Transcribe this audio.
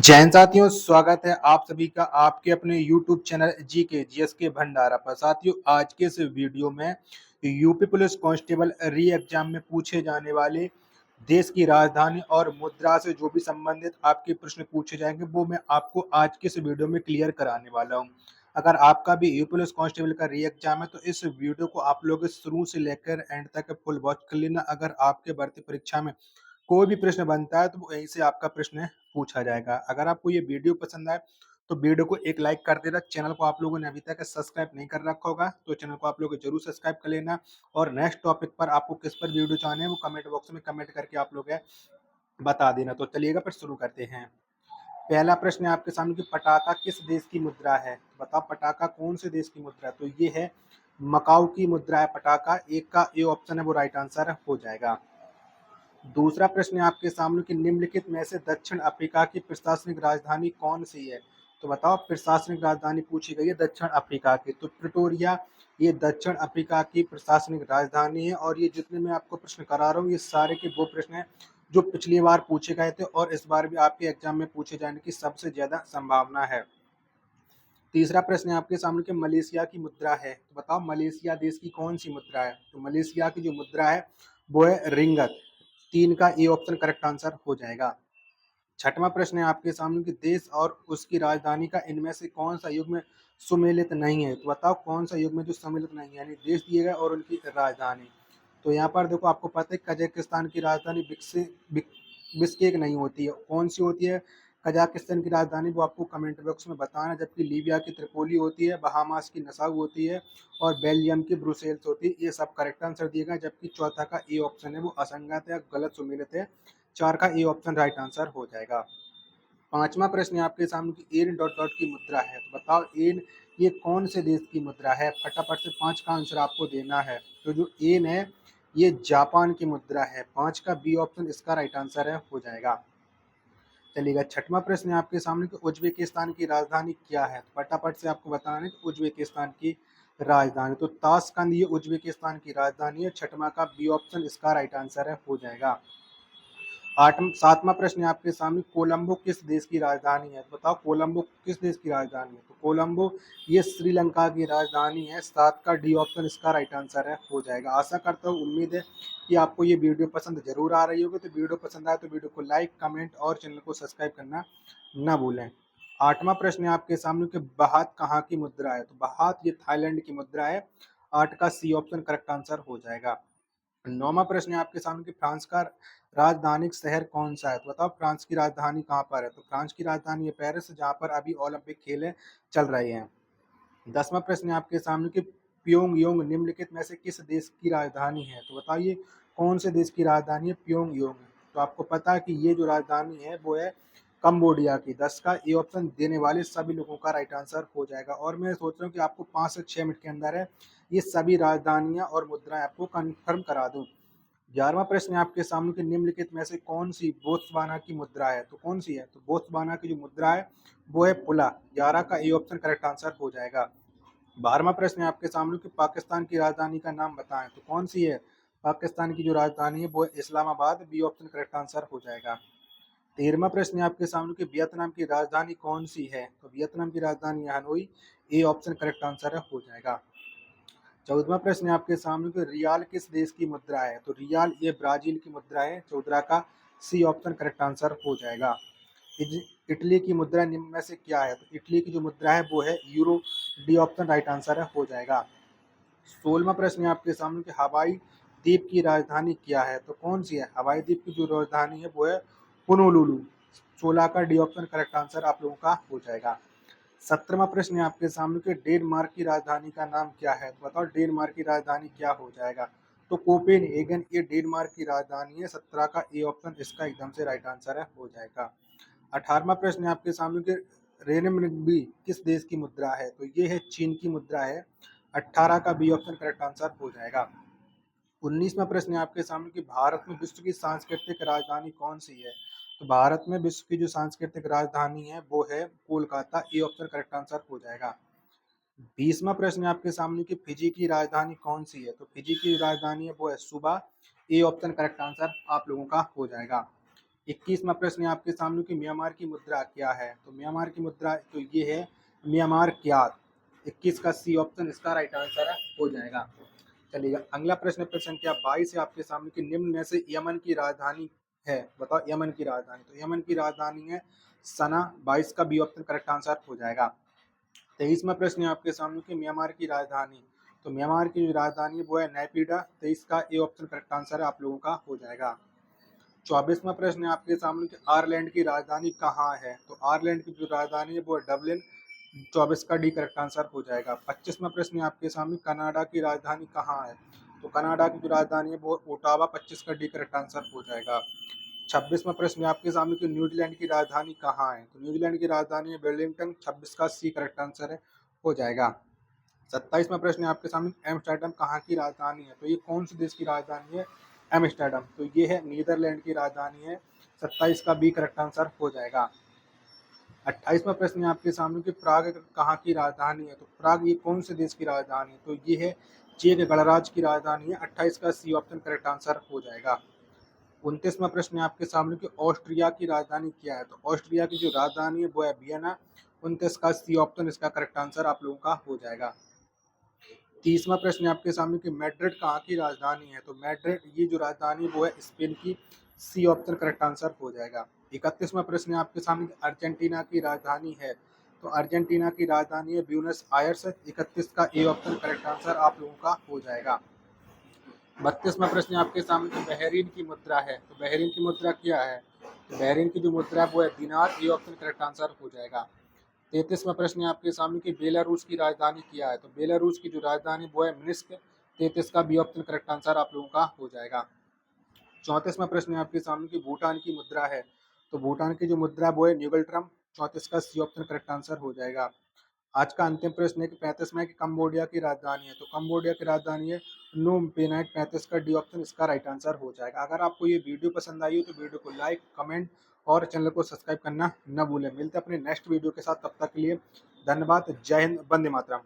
जैन साथियों, स्वागत है आप सभी का आपके अपने YouTube चैनल जीएस के भंडारा पर। साथियों, आज के इस वीडियो में यूपी पुलिस कांस्टेबल री एग्जाम में पूछे जाने वाले देश की राजधानी और मुद्रा से जो भी संबंधित आपके प्रश्न पूछे जाएंगे वो मैं आपको आज के इस वीडियो में क्लियर कराने वाला हूं। अगर आपका भी यूपी पुलिस कांस्टेबल का री एग्जाम है तो इस वीडियो को आप लोग शुरू से लेकर एंड तक फुल वॉच कर लेना। अगर आपके भर्ती परीक्षा में कोई भी प्रश्न बनता है तो वो यहीं से आपका प्रश्न पूछा जाएगा। अगर आपको ये वीडियो पसंद आए तो वीडियो को एक लाइक कर देना। चैनल को आप लोगों ने अभी तक सब्सक्राइब नहीं कर रखा होगा तो चैनल को आप लोग जरूर सब्सक्राइब कर लेना। और नेक्स्ट टॉपिक पर आपको किस पर वीडियो चाहना है वो कमेंट बॉक्स में कमेंट करके आप लोग बता देना। तो चलिएगा फिर शुरू करते हैं। पहला प्रश्न है आपके सामने कि पटाखा किस देश की मुद्रा है। तो बताओ पटाखा कौन से देश की मुद्रा है। तो ये है मकाऊ की मुद्रा है पटाखा। एक का ए ऑप्शन है वो राइट आंसर हो जाएगा। दूसरा प्रश्न है आपके सामने कि निम्नलिखित में से दक्षिण अफ्रीका की प्रशासनिक राजधानी कौन सी है। तो बताओ प्रशासनिक राजधानी पूछी गई है दक्षिण अफ्रीका की, तो प्रिटोरिया ये दक्षिण अफ्रीका की प्रशासनिक राजधानी है। और ये जितने मैं आपको प्रश्न करा रहा हूँ ये सारे के वो प्रश्न हैं जो पिछली बार पूछे गए थे और इस बार भी आपके एग्जाम में पूछे जाने की सबसे ज्यादा संभावना है। तीसरा प्रश्न है आपके सामने कि मलेशिया की मुद्रा है। तो बताओ मलेशिया देश की कौन सी मुद्रा है। तो मलेशिया की जो मुद्रा है वो है रिंगत। तीन का ए ऑप्शन करेक्ट आंसर हो जाएगा। छठवां प्रश्न है आपके सामने कि देश और उसकी राजधानी का इनमें से कौन सा युग्म सुमेलित नहीं है। तो बताओ कौन सा युग्म जो सम्मिलित नहीं है, यानी देश दिए गए और उनकी राजधानी। तो यहाँ पर देखो आपको पता है कजाकिस्तान की राजधानी बिस्केक नहीं होती है। कौन सी होती है कजाकिस्तान की राजधानी, वो आपको कमेंट बॉक्स में बताना। जबकि लीबिया की त्रिपोली होती है, बहामास की नसाउ होती है और बेल्जियम की ब्रुसेल्स होती है। ये सब करेक्ट आंसर दिए गए। जबकि चौथा का ए ऑप्शन है वो असंगत है, गलत सुमेलित है। चार का ए ऑप्शन राइट आंसर हो जाएगा। पांचवा प्रश्न है आपके सामने कि एन डॉट डॉट की मुद्रा है। तो बताओ एन ये कौन से देश की मुद्रा है। फटाफट से पांच का आंसर आपको देना है। तो जो एन है ये जापान की मुद्रा है। पांच का बी ऑप्शन इसका राइट आंसर है हो जाएगा। चलिएगा छठवां प्रश्न है आपके सामने कि उज्बेकिस्तान की राजधानी क्या है। तो फटाफट से आपको बताना है कि उज्बेकिस्तान की राजधानी तो ताशकंद ये उज्बेकिस्तान की राजधानी है। छठवां का बी ऑप्शन इसका राइट आंसर है हो जाएगा। सातवां प्रश्न है आपके सामने कोलंबो किस देश की राजधानी है। तो बताओ कोलंबो किस देश की राजधानी है। तो कोलंबो ये श्रीलंका की राजधानी है। सात का डी ऑप्शन इसका राइट आंसर है हो जाएगा। आशा करता हूँ, उम्मीद है कि आपको ये वीडियो पसंद जरूर आ रही होगी। तो वीडियो पसंद आए तो वीडियो को लाइक कमेंट और चैनल को सब्सक्राइब करना ना भूलें। आठवां प्रश्न है आपके सामने कि बहात कहाँ की मुद्रा है। तो बहात ये थाईलैंड की मुद्रा है। आठ का सी ऑप्शन करेक्ट आंसर हो जाएगा। नौवां प्रश्न है आपके सामने कि फ्रांस का राजधानी शहर कौन सा है। तो बताओ फ्रांस की राजधानी कहाँ पर है। तो फ्रांस की राजधानी है पेरिस, जहाँ पर अभी ओलंपिक खेल चल रहे हैं। दसवां प्रश्न है आपके सामने कि प्योंगयांग निम्नलिखित में से किस देश की राजधानी है। तो बताइए कौन से देश की राजधानी है प्योंगयांग। तो आपको पता है कि ये जो राजधानी है वो है कंबोडिया की। 10 का ए ऑप्शन देने वाले सभी लोगों का राइट आंसर हो जाएगा। और मैं सोच रहा हूँ कि आपको 5 से 6 मिनट के अंदर है ये सभी राजधानियां और मुद्राएं आपको कंफर्म करा दूं। 11वां प्रश्न है आपके सामने कि निम्नलिखित में से कौन सी बोत्सवाना की मुद्रा है। तो कौन सी है। तो बोत्सवाना की जो मुद्रा है वो है पुला। 11 का ए ऑप्शन करेक्ट आंसर हो जाएगा। 12वां प्रश्न है आपके सामने कि पाकिस्तान की राजधानी का नाम बताएं। तो कौन सी है। पाकिस्तान की जो राजधानी है वो है Islamabad. B option correct answer हो जाएगा। 13वां प्रश्न है आपके सामने कि वियतनाम की राजधानी कौन सी है। तो वियतनाम की राजधानी Hanoi. A option correct answer हो जाएगा। 14वां प्रश्न है आपके सामने कि रियाल किस देश की मुद्रा है। तो रियाल ये ब्राजील की मुद्रा है। 14 का सी ऑप्शन करेक्ट आंसर हो जाएगा। इटली की मुद्रा निम्न में से क्या है। तो इटली की जो मुद्रा है वो है euro. D option right answer हो जाएगा। 16वां प्रश्न है आपके सामने कि हवाई द्वीप की राजधानी क्या है। तो कौन सी है। हवाई द्वीप की जो राजधानी है वो है होनोलुलु। 16 का डी ऑप्शन करेक्ट आंसर आप लोगों का हो जाएगा। 17वां प्रश्न है आपके सामने कि डेनमार्क की राजधानी का नाम क्या है। तो बताओ डेनमार्क की राजधानी क्या हो जाएगा। तो कोपेनहेगन ये डेनमार्क की राजधानी है। 17 का ए ऑप्शन इसका एकदम से राइट आंसर हो जाएगा। 18वां प्रश्न है आपके सामने कि रेनमिनबी किस देश की मुद्रा है। तो ये है चीन की मुद्रा है। 18 का बी ऑप्शन करेक्ट आंसर हो जाएगा। 19वां प्रश्न है आपके सामने कि भारत में विश्व की सांस्कृतिक राजधानी कौन सी है। तो भारत में विश्व की जो सांस्कृतिक राजधानी है वो है Kolkata. A option correct answer हो जाएगा। 20वां प्रश्न है आपके सामने कि फिजी की राजधानी कौन सी है। तो फिजी की राजधानी है वो है सुबा। ए ऑप्शन करेक्ट आंसर आप लोगों का हो जाएगा। 21वां प्रश्न है आपके सामने कि म्यांमार की मुद्रा क्या है? तो म्यांमार की मुद्रा तो ये है म्यांमार क्यात। 21 का सी ऑप्शन इसका राइट आंसर हो जाएगा। चलिए अगला प्रश्न संख्या 22 है आपके सामने कि निम्न में से यमन की राजधानी है, बताओ यमन की राजधानी। तो यमन की राजधानी है सना। 22 का बी ऑप्शन करेक्ट आंसर हो जाएगा। 23वां प्रश्न है आपके सामने कि म्यांमार की राजधानी। तो म्यांमार की जो राजधानी है वो है नैपीडा। 23 का ए ऑप्शन करेक्ट आंसर आप लोगों का हो जाएगा। 24वां प्रश्न है आपके सामने कि आयरलैंड की राजधानी कहाँ है? तो आयरलैंड की जो राजधानी है वो है डबलिन। 24 का डी करेक्ट आंसर हो जाएगा। 25वां प्रश्न है आपके सामने कनाडा की राजधानी कहाँ है? तो कनाडा की जो राजधानी है वो ओटावा। 25 का डी करेक्ट आंसर हो जाएगा। 26वां प्रश्न है आपके सामने कि न्यूजीलैंड की राजधानी कहाँ है? तो न्यूजीलैंड की राजधानी है वेलिंगटन। 26 का सी करेक्ट आंसर है हो जाएगा। 27वां प्रश्न है आपके सामने एम्स्टर्डम कहाँ की राजधानी है? तो ये कौन से देश की राजधानी है? एम्स्टर्डम। तो ये है नीदरलैंड की राजधानी है। 27 का बी करेक्ट आंसर हो जाएगा। 28वां प्रश्न है आपके सामने कि प्राग कहाँ की राजधानी है? तो प्राग ये कौन से देश की राजधानी है? तो ये है चेक गणराज्य की राजधानी है। 28 का सी ऑप्शन करेक्ट आंसर हो जाएगा। 29वां प्रश्न है आपके सामने कि ऑस्ट्रिया की राजधानी क्या है? तो ऑस्ट्रिया की जो राजधानी है वो है वियना। 29 का सी ऑप्शन इसका करेक्ट आंसर आप लोगों का हो जाएगा। 30वां प्रश्न है आपके सामने कि मैड्रिड कहाँ की राजधानी है? तो मैड्रिड ये जो राजधानी वो है स्पेन की। सी ऑप्शन करेक्ट आंसर हो जाएगा। 31वां प्रश्न है आपके सामने कि अर्जेंटीना की राजधानी है। तो अर्जेंटीना की राजधानी है ब्यूनस आयर्स। 31 का ए ऑप्शन करेक्ट आंसर आप लोगों का हो जाएगा। 32वां प्रश्न आपके सामने कि बहरीन की मुद्रा है। तो बहरीन की मुद्रा क्या है? तो बहरीन की जो मुद्रा है वो है दिनार। ए ऑप्शन करेक्ट आंसर हो जाएगा। 33वां प्रश्न है आपके सामने कि बेलारूस की राजधानी क्या है? तो बेलारूस की जो राजधानी वो है मिन्स्क। 33 का बी ऑप्शन करेक्ट आंसर आप लोगों का हो जाएगा। 34वां प्रश्न है आपके सामने कि भूटान की मुद्रा है। तो भूटान की जो मुद्रा वो है न्यूगल ट्रम। 34 का सी ऑप्शन करेक्ट आंसर हो जाएगा। आज का अंतिम प्रश्न है कि 35वां कि कंबोडिया की राजधानी है। तो कंबोडिया की राजधानी है नूम पेनाइट। 35 का डी ऑप्शन इसका राइट आंसर हो जाएगा। अगर आपको ये वीडियो पसंद आई हो तो वीडियो को लाइक कमेंट और चैनल को सब्सक्राइब करना न भूलें। मिलते हैं अपने नेक्स्ट वीडियो के साथ, तब तक के लिए धन्यवाद। जय हिंद, वंदे मातरम।